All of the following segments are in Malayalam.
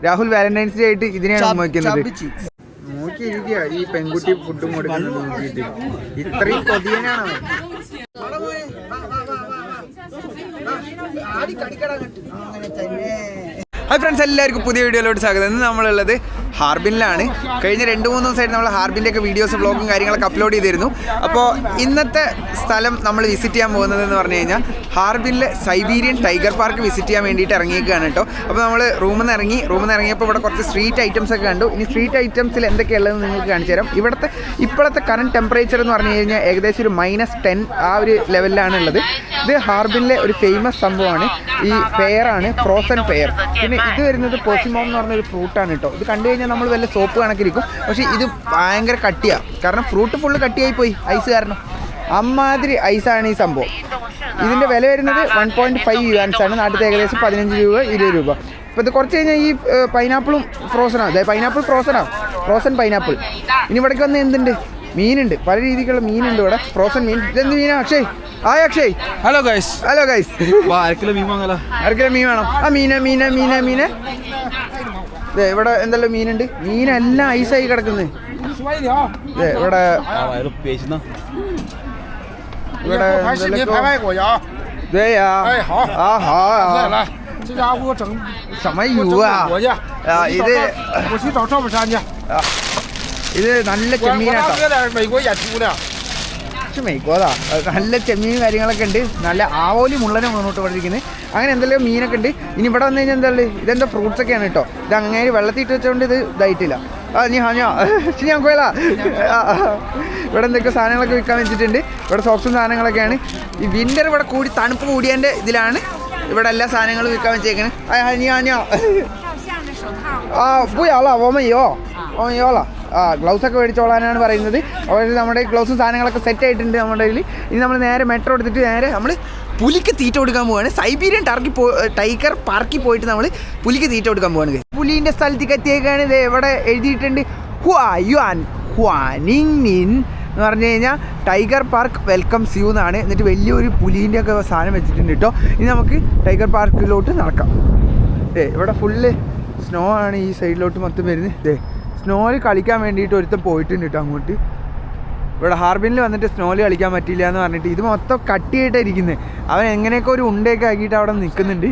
രാഹുൽ വാലന്റൈൻസ് ഡേ ആയിട്ട് ഇതിനെയാണ് നോക്കുന്നത്. നോക്കിയിരിക്കുക ഈ പെൺകുട്ടി ഫുഡും കൊടുക്കുന്നത് നോക്കിയിട്ട്. ഇത്രയും കൊതിയനാണ് ഹായ് ഫ്രണ്ട്സ്, എല്ലാവർക്കും പുതിയ വീഡിയോയിലോട്ട് സ്വാഗതം. ഇന്ന് നമ്മളുള്ളത് ഹാർബിനിലാണ്. കഴിഞ്ഞ 2-3 ദിവസമായിട്ട് നമ്മൾ ഹാർബിൻ്റെ ഒക്കെ വീഡിയോസ് വ്ളോഗും കാര്യങ്ങളൊക്കെ അപ്ലോഡ് ചെയ്തിരുന്നു. അപ്പോൾ ഇന്നത്തെ സ്ഥലം നമ്മൾ വിസിറ്റ് ചെയ്യാൻ പോകുന്നതെന്ന് പറഞ്ഞു കഴിഞ്ഞാൽ ഹാർബിനിലെ സൈബീരിയൻ ടൈഗർ പാർക്ക് വിസിറ്റ് ചെയ്യാൻ വേണ്ടിയിട്ട് ഇറങ്ങിയിരിക്കുകയാണ് കേട്ടോ. അപ്പോൾ നമ്മൾ റൂമിൽ നിന്ന് ഇറങ്ങിയപ്പോൾ ഇവിടെ കുറച്ച് സ്ട്രീറ്റ് ഐറ്റംസ് ഒക്കെ കണ്ടു. ഇനി സ്ട്രീറ്റ് ഐറ്റംസിൽ എന്തൊക്കെയുള്ളതെന്ന് നിങ്ങൾക്ക് കാണിച്ചു തരാം. ഇപ്പോഴത്തെ കറണ്ട് ടെമ്പറേച്ചർ എന്ന് പറഞ്ഞു കഴിഞ്ഞാൽ ഏകദേശം ഒരു -10 ആ ഒരു ലെവലിലാണ് ഉള്ളത്. ഇത് ഹാർബിനിലെ ഒരു ഫേമസ് സംഭവമാണ്. ഈ പെയറാണ്, ഫ്രോസൺ പെയർ. പിന്നെ ഇത് വരുന്നത് പോസിമോം എന്ന് പറഞ്ഞൊരു ഫ്രൂട്ടാണ് കേട്ടോ. ഇത് കണ്ടു കഴിഞ്ഞാൽ നമ്മൾ വല്ല സോപ്പ് കണക്കിരിക്കും, പക്ഷേ ഇത് ഭയങ്കര കട്ടിയാണ്. കാരണം ഫ്രൂട്ട് ഫുള്ള് കട്ടിയായി പോയി ഐസ് കാരണം. അമ്മാതിരി ഐസാണ് ഈ സംഭവം. ഇതിൻ്റെ വില വരുന്നത് 1.5 യുവാൻസ് ആണ്. നാട്ടിൽ ഏകദേശം 15 രൂപ 20 രൂപ. ഇപ്പോൾ ഇത് കുറച്ച് കഴിഞ്ഞാൽ ഈ പൈനാപ്പിളും ഫ്രോസണാണ്. അതായത് പൈനാപ്പിൾ ഫ്രോസൺ പൈനാപ്പിൾ. ഇനി ഇവിടേക്ക് വന്ന് എന്തുണ്ട്, മീനുണ്ട്, പല രീതിക്കുള്ള മീനുണ്ട് ഇവിടെ. ഫ്രോസൺ മീൻ. ഇതെന്ത് മീനാ Akshay? Hi Akshay. Hello guys. അരക്കിലോ മീൻ വേണം. ആ മീന ഇവിടെ എന്തെല്ലാം മീനുണ്ട്. മീനെല്ലാം ഐസായി കിടക്കുന്നത്. ഇവിടെ ഇത് നല്ല ചെമ്മീനാട്ടോ. മെയ്ക്കോതാ നല്ല ചെമ്മീനും കാര്യങ്ങളൊക്കെ ഉണ്ട്. നല്ല ആവോലി മുള്ളനെ മുന്നോട്ട് പഠിക്കുന്നത്. അങ്ങനെ എന്തെല്ലാം മീനൊക്കെ ഉണ്ട്. ഇനി ഇവിടെ വന്നു കഴിഞ്ഞാൽ എന്താ ഉള്ളത്, ഇതെന്താ ഫ്രൂട്ട്സ് ഒക്കെയാണ് കേട്ടോ. ഇത് അങ്ങനെ വെള്ളത്തിൽ ഇട്ട് വെച്ചുകൊണ്ട് ഇത് ഇതായിട്ടില്ല. ഞാൻ പോയല്ല. ഇവിടെ എന്തൊക്കെ സാധനങ്ങളൊക്കെ വിൽക്കാൻ വെച്ചിട്ടുണ്ട്. ഇവിടെ സോക്സും സാധനങ്ങളൊക്കെയാണ്. ഈ വിൻ്റർ ഇവിടെ തണുപ്പ് കൂടിയതിൻ്റെ ഇതിലാണ് ഇവിടെ എല്ലാ സാധനങ്ങളും വിൽക്കാൻ വെച്ചേക്കണേ. ഓമയ്യോളാ ഗ്ലൗസൊക്കെ മേടിച്ചോളാനാണ് പറയുന്നത്. അവർ നമ്മുടെ ഗ്ലൗസും സാധനങ്ങളൊക്കെ സെറ്റ് ആയിട്ടുണ്ട് നമ്മുടെ കയ്യിൽ. ഇനി നമ്മൾ നേരെ മെട്രോ എടുത്തിട്ട് നേരെ നമ്മൾ പുലിക്ക് തീറ്റ കൊടുക്കാൻ പോവുകയാണ്. സൈബീരിയൻ ടൈഗർ പാർക്കിൽ പോയിട്ട് നമ്മൾ പുലിക്ക് തീറ്റ കൊടുക്കാൻ പോവുകയാണ്. പുലിൻ്റെ സ്ഥലത്തേക്ക് എത്തിയേക്കാണ്. ഇത് ഇവിടെ എഴുതിയിട്ടുണ്ട് ഹുവാനിങ് എന്ന് പറഞ്ഞു കഴിഞ്ഞാൽ ടൈഗർ പാർക്ക് വെൽക്കംസ് യു എന്നാണ്. എന്നിട്ട് വലിയൊരു പുലീൻ്റെ ഒക്കെ സാധനം വെച്ചിട്ടുണ്ട് കേട്ടോ. ഇനി നമുക്ക് ടൈഗർ പാർക്കിലോട്ട് നടക്കാം. ഇവിടെ ഫുള്ള് സ്നോ ആണ്. ഈ സൈഡിലോട്ട് മൊത്തം വരുന്നത്. സ്നോയിൽ കളിക്കാൻ വേണ്ടിയിട്ട് ഒരുത്തം പോയിട്ടുണ്ട് കേട്ടോ അങ്ങോട്ട്. ഇവിടെ ഹാർബിനിൽ വന്നിട്ട് സ്നോയിൽ കളിക്കാൻ പറ്റില്ല എന്ന് പറഞ്ഞിട്ട് ഇത് മൊത്തം കട്ടിയായിട്ടാണ് ഇരിക്കുന്നത്. അവൻ എങ്ങനെയൊക്കെ ഒരു ഉണ്ടയൊക്കെ ആക്കിയിട്ട് അവിടെ നിൽക്കുന്നുണ്ട്.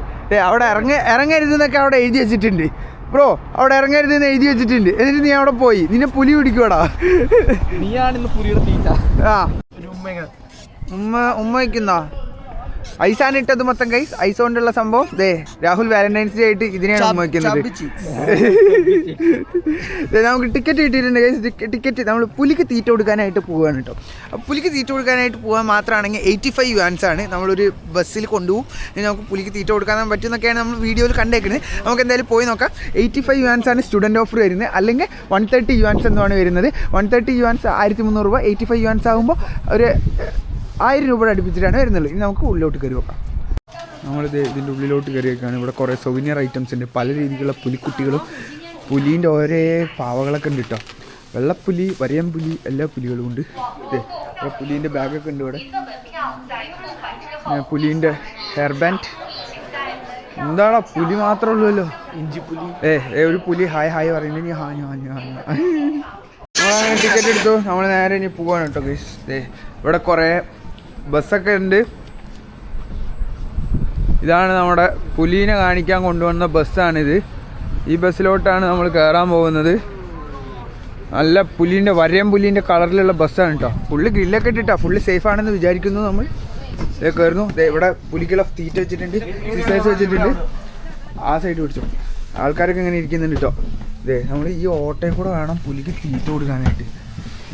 അവിടെ ഇറങ്ങരുതെന്നൊക്കെ അവിടെ എഴുതി വെച്ചിട്ടുണ്ട്. ബ്രോ അവിടെ ഇറങ്ങരുതെന്ന് എഴുതി വെച്ചിട്ടുണ്ട്. എന്നിട്ട് നീ അവിടെ പോയി നിന്നെ പുലി പിടിക്കൂടാ. ആ ഉമ്മ വയ്ക്കുന്നോ ഐസാണ് ഇട്ടത് മൊത്തം കൈസ്. ഐസ് കൊണ്ടുള്ള സംഭവം. രാഹുൽ വാലന്റൈൻസ് ഡേ ആയിട്ട് ഇതിനെയാണ് ഉമ്മ വയ്ക്കുന്നത്. നമുക്ക് ടിക്കറ്റ് കിട്ടിയിട്ടുണ്ട് കൈസ്. ടിക്കറ്റ് നമ്മൾ പുലിക്ക് തീറ്റ കൊടുക്കാനായിട്ട് പോവുകയാണ് കേട്ടോ. പുലിക്ക് തീറ്റ കൊടുക്കാനായിട്ട് പോകാൻ മാത്രമാണെങ്കിൽ 85 യുവാൻസ് ആണ്. നമ്മളൊരു ബസ്സിൽ കൊണ്ടുപോകും. നമുക്ക് പുലിക്ക് തീറ്റ കൊടുക്കാൻ പറ്റുമെന്നൊക്കെയാണ് നമ്മൾ വീഡിയോയിൽ കണ്ടേക്കുന്നത്. നമുക്ക് എന്തായാലും പോയി നോക്കാം. 85 യുവാൻസ് ആണ് സ്റ്റുഡൻറ്റ് ഓഫർ വരുന്നത്. അല്ലെങ്കിൽ 130 യുവാൻസ് എന്നാണ് വരുന്നത്. 130 യുവാൻസ് 1300 രൂപ. 85 യുവാൻസ് ആകുമ്പോൾ ഒരു 1000 രൂപയുടെ അടുപ്പിച്ചിട്ടാണ് വരുന്നുള്ളൂ. ഇനി നമുക്ക് ഉള്ളിലോട്ട് കയറി നോക്കാം. നമ്മളിത് ഇതിൻ്റെ ഉള്ളിലോട്ട് കയറിയൊക്കെയാണ്. ഇവിടെ കുറേ സൊവിനിയർ ഐറ്റംസ് ഉണ്ട്. പല രീതിയിലുള്ള പുലിക്കുട്ടികളും പുലീൻ്റെ ഓരോ പാവകളൊക്കെ ഉണ്ട് കേട്ടോ. വെള്ളപ്പുലി, വരയൻ പുലി, എല്ലാ പുലികളും ഉണ്ട്. ഇവിടെ പുലീൻ്റെ ബാഗൊക്കെ ഉണ്ട്. ഇവിടെ പുലീൻ്റെ ഹെയർ ബാൻഡ്. എന്താടാ പുലി മാത്രമേ ഉള്ളൂല്ലോ. ഇഞ്ചിപ്പുലി. ഒരു പുലി ഹായ് പറയുന്നത്. നമ്മളങ്ങനെ ടിക്കറ്റ് എടുത്തു. നമ്മൾ നേരെ ഇനി പോവാണ് കേട്ടോ ഗൈസ്. ഇവിടെ കുറേ ബസ്സൊക്കെ ഉണ്ട്. ഇതാണ് നമ്മുടെ പുലീനെ കാണിക്കാൻ കൊണ്ടുവന്ന ബസ്സാണിത്. ഈ ബസ്സിലോട്ടാണ് നമ്മൾ കയറാൻ പോകുന്നത്. നല്ല വരയൻ പുലീൻ്റെ കളറിലുള്ള ബസ്സാണ് കേട്ടോ. ഫുള്ള് ഗ്രില്ലൊക്കെ ഇട്ടിട്ടാ. ഫുള്ള് സേഫാണെന്ന് വിചാരിക്കുന്നു. നമ്മൾ കയറുന്നു. ഇവിടെ പുലിക്കുള്ള തീറ്റ വെച്ചിട്ടുണ്ട്, സിസേഴ്സ് വെച്ചിട്ടുണ്ട്. ആ സൈഡ് പിടിച്ചു. ആൾക്കാരൊക്കെ ഇങ്ങനെ ഇരിക്കുന്നുണ്ട് കേട്ടോ. നമ്മൾ ഈ ഓട്ടയിൽ കൂടെ വേണം പുലിക്ക് തീറ്റ കൊടുക്കാനായിട്ട്.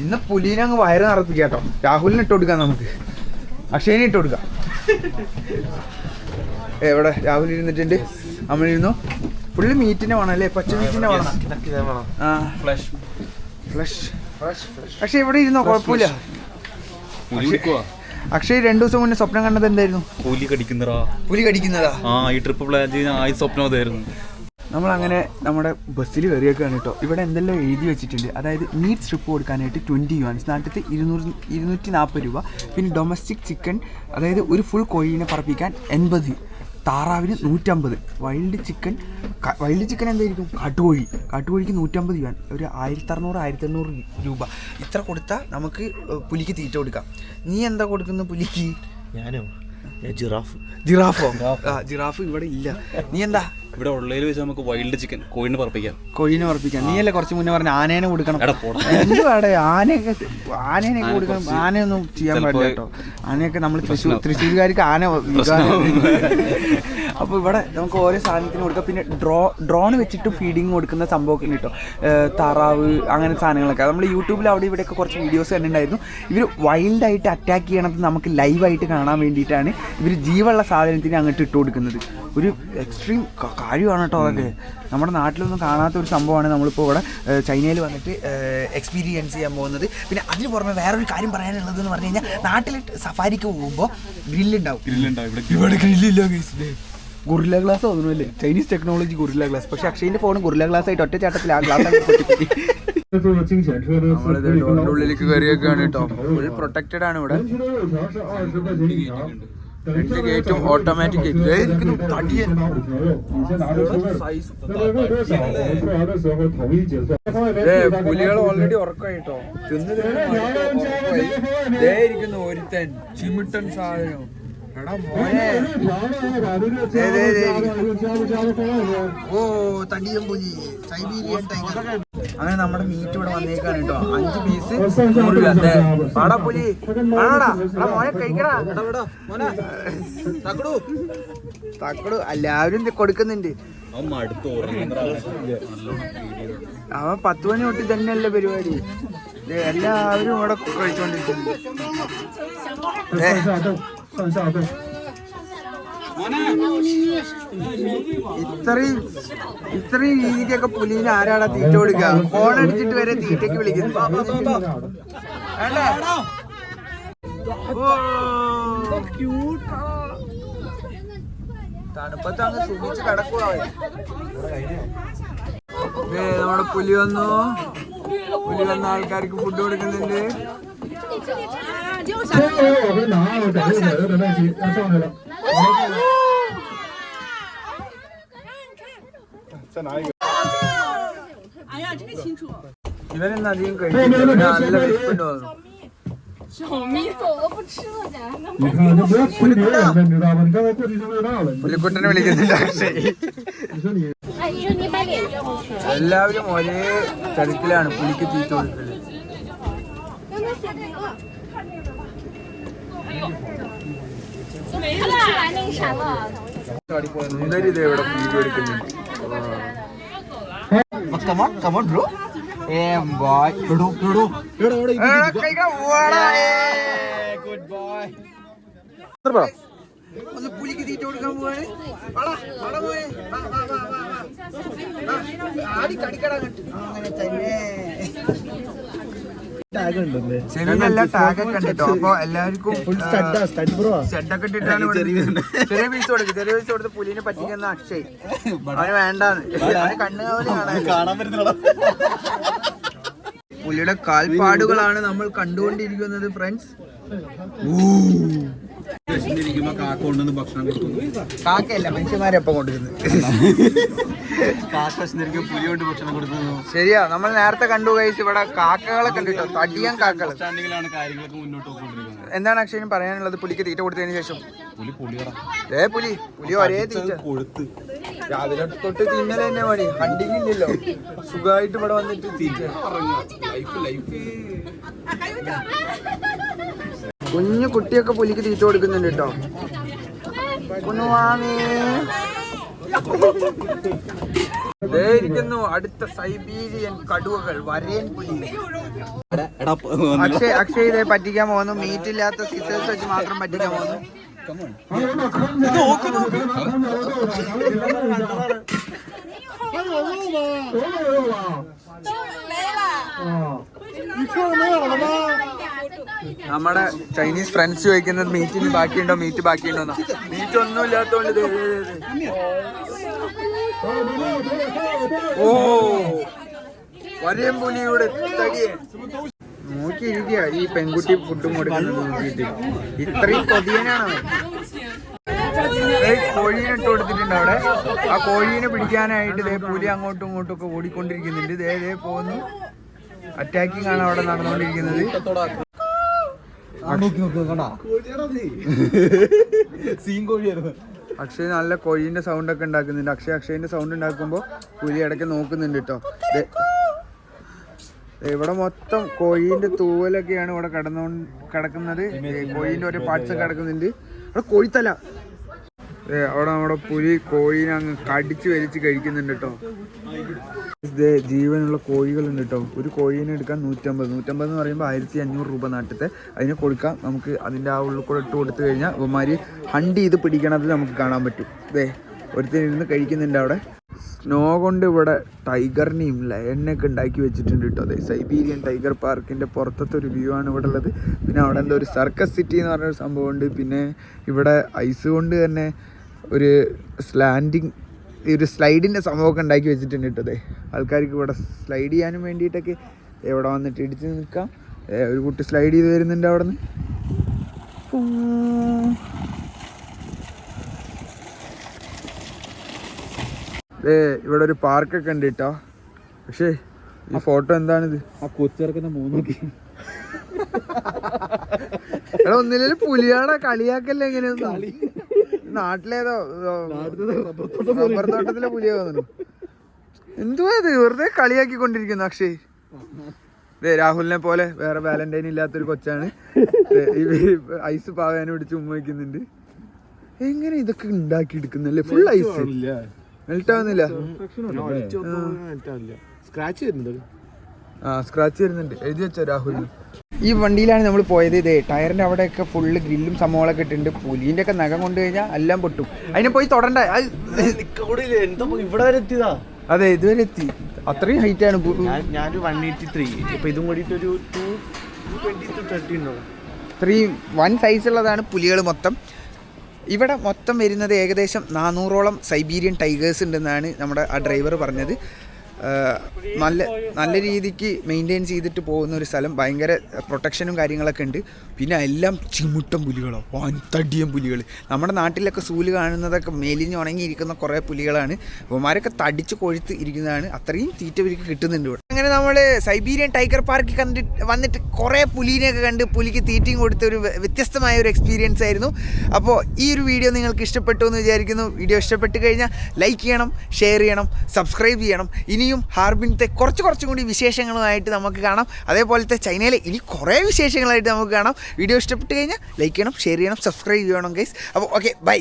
ഇന്ന് പുലീനെ അങ്ങ് വയറ് നിറപ്പിക്കാം കേട്ടോ. രാഹുലിന് ഇട്ട് കൊടുക്കാം, നമുക്ക് അക്ഷയനെ ഇട്ട് കൊടുക്കാം. ഇവിടെ രാഹുൽ ഇരുന്നിട്ടുണ്ട്, നമ്മളിരുന്നു. ഫുള്ള് മീറ്റിനെ വേണം അല്ലേ, പച്ച മീറ്റിനെ വേണം. പക്ഷെ ഇവിടെ ഇരുന്നോ കുഴപ്പമില്ല. അക്ഷയ് 2 ദിവസം മുന്നേ സ്വപ്നം കണ്ടത് എന്തായിരുന്നു? പുലി കടിക്കുന്നതാ. ഈ ട്രിപ്പ് പ്ലാൻ ചെയ്ത സ്വപ്നം അതായിരുന്നു. നമ്മളങ്ങനെ നമ്മുടെ ബസ്സിൽ കയറിയൊക്കെയാണ് കേട്ടോ. ഇവിടെ എന്തെല്ലാം എഴുതി വെച്ചിട്ടുണ്ട്. അതായത് മീറ്റ് സ്ട്രിപ്പ് കൊടുക്കാനായിട്ട് 20 യുവാൻസ്, നാട്ടിലത്തെ 240 രൂപ. പിന്നെ ഡൊമസ്റ്റിക് ചിക്കൻ, അതായത് ഒരു ഫുൾ കോഴീനെ പറപ്പിക്കാൻ 80. താറാവിന് 150. വൈൽഡ് ചിക്കൻ എന്തായിരിക്കും? കാട്ടുകോഴിക്ക് 150 യുവാൻ, ഒരു 1600-1800 രൂപ. ഇത്ര കൊടുത്താൽ നമുക്ക് പുലിക്ക് തീറ്റ കൊടുക്കാം. നീ എന്താ കൊടുക്കുന്നത് പുലിക്ക്? ഞാനോ? ജിറാഫോ? ജിറാഫ് ഇവിടെ ഇല്ല. നീ എന്താ? ഇവിടെ ഉള്ളതിൽ വെച്ച് നമുക്ക് വൈൽഡ് ചിക്കൻ കോഴിനെ പറപ്പിക്കാം. നീയല്ലേ കുറച്ച് മുന്നേ പറഞ്ഞ ആനേനെ കൊടുക്കണം. എന്തുവാടെ ആനേനെ കൊടുക്കണം? ആനയൊന്നും ചെയ്യാൻ പാടില്ല കേട്ടോ. ആനയൊക്കെ നമ്മൾ തൃശ്ശൂർകാർക്ക് ആന. അപ്പോൾ ഇവിടെ നമുക്ക് ഓരോ സാധനത്തിന് കൊടുക്കാം. പിന്നെ ഡ്രോൺ വെച്ചിട്ട് ഫീഡിങ് കൊടുക്കുന്ന സംഭവമൊക്കെ കിട്ടും. താറാവ് അങ്ങനെ സാധനങ്ങളൊക്കെ നമ്മൾ യൂട്യൂബിൽ അവിടെ ഇവിടെയൊക്കെ കുറച്ച് വീഡിയോസ് കണ്ടിട്ടുണ്ടായിരുന്നു. ഇവർ വൈൽഡായിട്ട് അറ്റാക്ക് ചെയ്യണത് നമുക്ക് ലൈവായിട്ട് കാണാൻ വേണ്ടിയിട്ടാണ് ഇവർ ജീവനുള്ള സാധനത്തിന് അങ്ങോട്ട് ഇട്ട് കൊടുക്കുന്നത്. ഒരു എക്സ്ട്രീം കാര്യമാണ് കേട്ടോ അതൊക്കെ. നമ്മുടെ നാട്ടിലൊന്നും കാണാത്ത ഒരു സംഭവമാണ് നമ്മളിപ്പോൾ ഇവിടെ ചൈനയിൽ വന്നിട്ട് എക്സ്പീരിയൻസ് ചെയ്യാൻ പോകുന്നത്. പിന്നെ അതിന് പുറമെ വേറൊരു കാര്യം പറയാനുള്ളതെന്ന് പറഞ്ഞു കഴിഞ്ഞാൽ, നാട്ടിൽ സഫാരിക്ക് പോകുമ്പോൾ ഗ്രില്ലുണ്ടാവും. ഇവിടെ ഗ്രില്ലില്ല. ഗൊറില്ല ഗ്ലാസ് തോന്നുന്നല്ലേ? Chinese technology gorilla glass. പക്ഷെ അക്ഷയിൻ്റെ ഫോൺ ഗൊറില്ല ഗ്ലാസ് ആയിട്ട് ഒറ്റ ചാട്ടത്തിൽ ആ ഗ്ലാസ് ഉള്ളിലേക്ക് കയറിയൊക്കെയാണ് കേട്ടോ. ഫുൾ പ്രൊട്ടക്റ്റഡ് ആണ് ഇവിടെ. 2 ഗേറ്റും ഓട്ടോമാറ്റിക് ഗേറ്റ്. പുലികൾ ഓൾറെഡി ഉറക്കമായിട്ടോ. ഇരിക്കുന്നു ഒരുത്തൻ ചിമിട്ടൻ സാധനം. എടാ മോനെ, ഓ തടിയൻ പുലി, സൈബീരിയൻ ടൈഗർ. അങ്ങനെ നമ്മുടെ മീറ്റ് ഇവിടെ വന്നേക്കാണ് കേട്ടോ. 5 പീസ് 100 രൂപ. പാടാ പുലി, ആണോടാ? എടാ മോനെ കഴിക്കടാ. തക്കടു എല്ലാവരും കൊടുക്കുന്നുണ്ട്. അവൻ 10 മണി തൊട്ട് തന്നെയല്ലേ പരിപാടി. എല്ലാവരും ഇവിടെ കഴിച്ചോണ്ടിരിക്കുന്നു. ഇത്രയും രീതിക്കൊക്കെ പുലിന് ആരാടാ തീറ്റ കൊടുക്കുക? ഫോൺ അടിച്ചിട്ട് വരെ തീറ്റയ്ക്ക് വിളിക്കുന്നു. തണുപ്പത്ത് അങ്ങ് സുഖിച്ച് കിടക്കുക. നമ്മുടെ പുലി വന്ന ആൾക്കാർക്ക് ഫുഡ് കൊടുക്കുന്നുണ്ട്. ഇവനൊന്നും അധികം കഴിക്കില്ല. നല്ല വിശപ്പുണ്ട് തോന്നുന്നു. പുലിക്കുട്ടനെ വിളിക്കുന്നില്ല. എല്ലാവരും ഒരേ തരത്തിലാണ് പുലിക്ക് തീറ്റ കൊടുക്കല്. സുന്ദരി ഇവിടെ വീഡിയോ എടുക്കുന്നുണ്ട്. ഒന്ന് പുലിക്ക് തീറ്റ കൊടുക്കാൻ പോവാണ്. അങ്ങനെ തന്നെ ചെവിയിലെല്ലാം ടാഗൊക്കെ ഉണ്ട് കേട്ടോ. അപ്പൊ എല്ലാവർക്കും സ്റ്റഡൊക്കെ ഇട്ടിട്ടാണ്. ചെറിയ പീസ് കൊടുത്ത് പുലിനെ പറ്റിക്കുന്ന അക്ഷയ്. അവന് വേണ്ടാന്ന്. കണ്ണുകാവല് കാണാൻ പുലിയുടെ കാൽപ്പാടുകളാണ് നമ്മൾ കണ്ടുകൊണ്ടിരിക്കുന്നത് ഫ്രണ്ട്സ്. കാക്കയല്ല, മനുഷ്യന്മാരെപ്പം കൊടുക്കുന്നത്. ശരിയാ, നമ്മൾ നേരത്തെ കണ്ടു കഴിച്ച് ഇവിടെ കാക്കകളെ കണ്ടിട്ടോ. തടിയാൻ കാക്കകൾ. എന്താണ് അക്ഷയന് പറയാനുള്ളത് പുലിക്ക് തീറ്റ കൊടുത്തതിന് ശേഷം? പുലി ഒരേ തീറ്റ രാവിലെ തൊട്ട് തിന്നലെ തന്നെ മതി. ഹണ്ടിങ് ഇല്ലല്ലോ, സുഖമായിട്ട് ഇവിടെ വന്നിട്ട് തീറ്റ. കുഞ്ഞു കുട്ടിയൊക്കെ പുലിക്ക് തീറ്റ കൊടുക്കുന്നുണ്ട് കേട്ടോ. ഇരിക്കുന്നു അടുത്ത സൈബീരിയൻ കടുവകൾ, വരയൻ പുലി. അക്ഷയ് ഇതേ പറ്റിക്കാൻ പോകുന്നു. മീറ്റ് ഇല്ലാത്ത സിസേഴ്സ് വെച്ച് മാത്രം പറ്റിക്കാൻ പോകുന്നു. നമ്മുടെ ചൈനീസ് ഫ്രണ്ട്സ് ചോദിക്കുന്നത് മീറ്റ് ബാക്കിയുണ്ടോ. മീറ്റ് ഒന്നും ഇല്ലാത്തോണ്ട് ഓ വരയൻ പുലിയുടെ തടിയെ നോക്കിയിരിക്കുക. ഈ പെൺകുട്ടി ഫുഡും കൊടുക്കുന്നത് നോക്കിയിട്ട് ഇത്രയും കൊതിയനാണ്. കോഴീനെ ഇട്ട് കൊടുത്തിട്ടുണ്ട് അവിടെ. ആ കോഴീനെ പിടിക്കാനായിട്ട് ഇതേ പുലി അങ്ങോട്ടും ഇങ്ങോട്ടും ഒക്കെ ഓടിക്കൊണ്ടിരിക്കുന്നുണ്ട്. ഇതേ പോകുന്നു. അറ്റാക്കിംഗ് ആണ് അവിടെ നടന്നുകൊണ്ടിരിക്കുന്നത്. അക്ഷയ് നല്ല കോഴീൻ്റെ സൗണ്ട് ഒക്കെ ഉണ്ടാക്കുന്നുണ്ട്. അക്ഷയിൻ്റെ സൗണ്ട് ഉണ്ടാക്കുമ്പോൾ പുലി ഇടയ്ക്ക് നോക്കുന്നുണ്ട് കേട്ടോ. ഇവിടെ മൊത്തം കോഴീൻ്റെ തൂവലൊക്കെയാണ് ഇവിടെ കിടക്കുന്നത്. കോഴീൻ്റെ ഓരോ പാർട്സ് ഒക്കെ കിടക്കുന്നുണ്ട്. അവിടെ കോഴിത്തല. അവിടെ നമ്മുടെ പുലി കോഴീനെ അങ്ങ് കടിച്ച് വലിച്ച് കഴിക്കുന്നുണ്ട് കേട്ടോ. ജീവനുള്ള കോഴികളുണ്ട് കേട്ടോ. ഒരു കോഴീനെ എടുക്കാൻ 150 എന്ന് പറയുമ്പോൾ 1500 രൂപ നാട്ടിലത്തെ. അതിനെ കൊടുക്കാം നമുക്ക്. അതിൻ്റെ ആ ഉള്ളിൽ കൂടെ ഇട്ട് കൊടുത്തു കഴിഞ്ഞാൽ ഇവന്മാർ ഹണ്ട് ചെയ്ത് പിടിക്കണത് നമുക്ക് കാണാൻ പറ്റും. ഒരുത്തനിരുന്ന് കഴിക്കുന്നുണ്ട് അവിടെ. സ്നോ കൊണ്ട് ഇവിടെ ടൈഗറിനെയും ലയണിനെയൊക്കെ ഉണ്ടാക്കി വെച്ചിട്ടുണ്ട് കേട്ടോ. സൈബീരിയൻ ടൈഗർ പാർക്കിൻ്റെ പുറത്തത്തെ ഒരു വ്യൂ ആണ് ഇവിടെ ഉള്ളത്. പിന്നെ അവിടെ എന്താ ഒരു സർക്കസ് സിറ്റി എന്ന് പറഞ്ഞൊരു സംഭവമുണ്ട്. പിന്നെ ഇവിടെ ഐസ് കൊണ്ട് തന്നെ ഒരു സ്ലൈഡിൻ്റെ സംഭവമൊക്കെ ഉണ്ടാക്കി വെച്ചിട്ടുണ്ട് കേട്ടോ. ആൾക്കാർക്ക് ഇവിടെ സ്ലൈഡ് ചെയ്യാനും വേണ്ടിയിട്ടൊക്കെ ഇവിടെ വന്നിട്ട് ഇടിച്ച് നിൽക്കാം. ഒരു കുട്ടി സ്ലൈഡ് ചെയ്ത് വരുന്നുണ്ട് അവിടെ നിന്ന്. ഇവിടെ ഒരു പാർക്കൊക്കെ ഉണ്ട് കേട്ടോ. പക്ഷേ ഈ ഫോട്ടോ എന്താണിത്? ആ കൊച്ചിറക്കുന്ന 3 എടാ ഒന്നിലും പുലിയാടെ കളിയാക്കല്ലേ എങ്ങനെയൊന്നും. നാട്ടിലേതോ റബ്ബർ തോട്ടത്തിലെ പുലിയാ തോന്നുന്നു. എന്തുവാ ഇത് വെറുതെ കളിയാക്കിക്കൊണ്ടിരിക്കുന്നു അക്ഷയ്. രാഹുലിനെ പോലെ വേറെ വാലന്റൈൻ ഇല്ലാത്തൊരു കൊച്ചാണ്. ഐസ് പാകാനും പിടിച്ച് ഉമ്മ വയ്ക്കുന്നുണ്ട്. എങ്ങനെ ഇതൊക്കെ ഉണ്ടാക്കി എടുക്കുന്നല്ലേ? ഫുൾ ഐസ് മെൽറ്റ് ആവുന്നില്ല. സ്ക്രാച്ച് വരുന്നുണ്ട്. എഴുതി വെച്ചോ രാഹുലിന്. ഈ വണ്ടിയിലാണ് നമ്മൾ പോയത്. ടയറിൻ്റെ അവിടെയൊക്കെ ഫുള്ള് ഗ്രില്ലും സംഭവങ്ങളൊക്കെ ഇട്ടിട്ടുണ്ട്. പുലിൻ്റെ ഒക്കെ നഖം കൊണ്ട് കഴിഞ്ഞാൽ എല്ലാം പൊട്ടും. അതിനെ പോയി തൊടണ്ട. ഇവിടെ വരെ എത്തിയതാ. അതെ ഇതുവരെ എത്തി. അത്രയും ഹൈറ്റ് ആണ്. ഞാനൊരു 183. ഇപ്പൊ ഇതും കൂടിയിട്ട് ഒരു 220 to 30 ഉണ്ടോ. ഇത്രയും വൻ സൈസുള്ളതാണ് പുലികൾ മൊത്തം. ഇവിടെ മൊത്തം വരുന്നത് ഏകദേശം 400ഓളം സൈബീരിയൻ ടൈഗേഴ്സ് ഉണ്ടെന്നാണ് നമ്മുടെ ആ ഡ്രൈവർ പറഞ്ഞത്. നല്ല രീതിക്ക് മെയിൻറ്റെയിൻ ചെയ്തിട്ട് പോകുന്ന ഒരു സ്ഥലം. ഭയങ്കര പ്രൊട്ടക്ഷനും കാര്യങ്ങളൊക്കെ ഉണ്ട്. പിന്നെ എല്ലാം ചിമുട്ടൻ പുലികളോ, തടിയൻ പുലികൾ. നമ്മുടെ നാട്ടിലൊക്കെ സൂല് കാണുന്നതൊക്കെ മെലിഞ്ഞ് ഉണങ്ങിയിരിക്കുന്ന കുറേ പുലികളാണ്. ഇവന്മാരൊക്കെ തടിച്ച് കൊഴുത്ത് ഇരിക്കുന്നതാണ്. അത്രയും തീറ്റ പുലിക്ക് കിട്ടുന്നുണ്ട് ഇവിടെ. അങ്ങനെ നമ്മൾ സൈബീരിയൻ ടൈഗർ പാർക്കിൽ വന്നിട്ട് കുറേ പുലിനെയൊക്കെ കണ്ട് പുലിക്ക് തീറ്റയും കൊടുത്ത ഒരു വ്യത്യസ്തമായ ഒരു എക്സ്പീരിയൻസ് ആയിരുന്നു. അപ്പോൾ ഈ ഒരു വീഡിയോ നിങ്ങൾക്ക് ഇഷ്ടപ്പെട്ടു എന്ന് വിചാരിക്കുന്നു. വീഡിയോ ഇഷ്ടപ്പെട്ട് കഴിഞ്ഞാൽ ലൈക്ക് ചെയ്യണം, ഷെയർ ചെയ്യണം, സബ്സ്ക്രൈബ് ചെയ്യണം. ഇനിയും ഹാർബിനത്തെ കുറച്ചും കൂടി വിശേഷങ്ങളുമായിട്ട് നമുക്ക് കാണാം. അതേപോലത്തെ ചൈനയിലെ ഇനി കുറേ വിശേഷങ്ങളായിട്ട് നമുക്ക് കാണാം. വീഡിയോ ഇഷ്ടപ്പെട്ട് കഴിഞ്ഞാൽ ലൈക്ക് ചെയ്യണം, ഷെയർ ചെയ്യണം, സബ്സ്ക്രൈബ് ചെയ്യണം ഗൈസ്. അപ്പോൾ ഓക്കെ ബൈ.